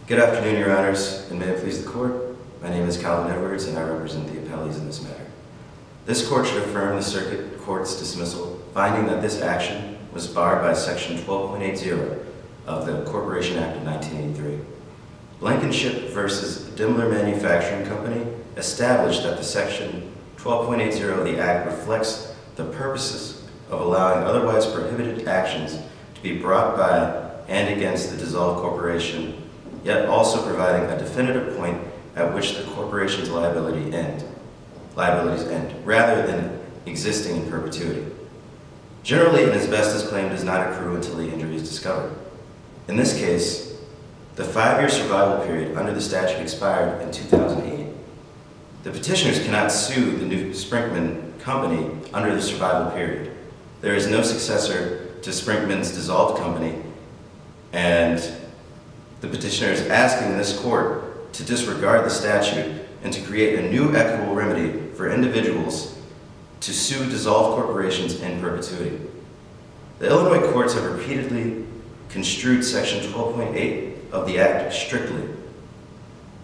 Good afternoon, Your Honors, and may it please the Court. My name is Calvin Edwards, and I represent the appellees in this matter. This Court should affirm the Circuit Court's dismissal, finding that this action was barred by Section 12.80 of the Corporation Act of 1983. Blankenship versus Daimler Manufacturing Company established that the Section 12.80 of the Act reflects the purposes of allowing otherwise prohibited actions to be brought by and against the dissolved corporation, yet also providing a definitive point at which the corporation's liabilities end, rather than existing in perpetuity. Generally, an asbestos claim does not accrue until the injury is discovered. In this case, the 5-year survival period under the statute expired in 2008. The petitioners cannot sue the new Sprinkman company under the survival period. There is no successor to Sprinkman's dissolved company, and the petitioner is asking this Court to disregard the statute and to create a new equitable remedy for individuals to sue dissolved corporations in perpetuity. The Illinois courts have repeatedly construed Section 12.8 of the Act strictly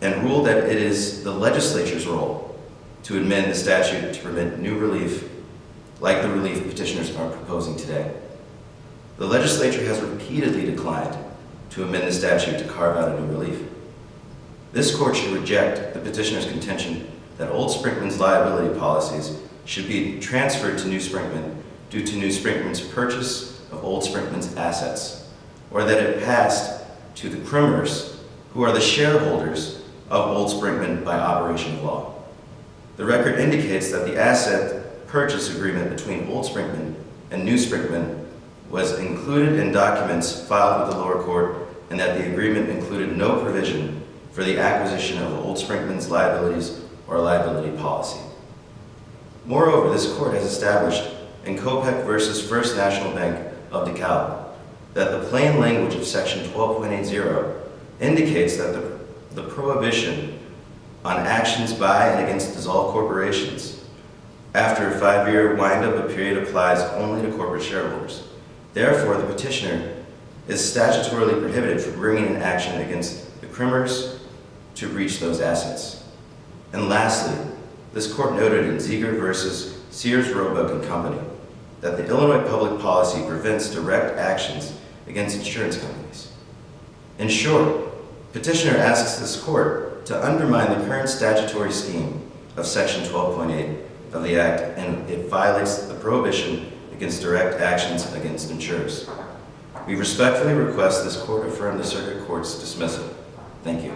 and ruled that it is the legislature's role to amend the statute to permit new relief like the relief petitioners are proposing today. The legislature has repeatedly declined to amend the statute to carve out a new relief. This Court should reject the petitioner's contention that old Sprinkman's liability policies should be transferred to New Sprinkman due to New Sprinkman's purchase of old Sprinkman's assets, or that it passed to the Krimmers, who are the shareholders of old Sprinkman by operation of law. The record indicates that the asset purchase agreement between old Sprinkman and New Sprinkman was included in documents filed with the lower court, and that the agreement included no provision for the acquisition of old Sprinkman's liabilities or liability policy. Moreover, this Court has established in Kopech versus First National Bank of DeKalb that the plain language of Section 12.80 indicates that the prohibition on actions by and against dissolved corporations after a 5-year wind-up period applies only to corporate shareholders. Therefore, the petitioner is statutorily prohibited from bringing an action against the Krimmers to breach those assets. And lastly, this Court noted in Ziegler versus Sears Roebuck & Company that the Illinois public policy prevents direct actions against insurance companies. In short, petitioner asks this Court to undermine the current statutory scheme of Section 12.8 of the Act, and it violates the prohibition against direct actions against insurers. We respectfully request this Court affirm the Circuit Court's dismissal. Thank you.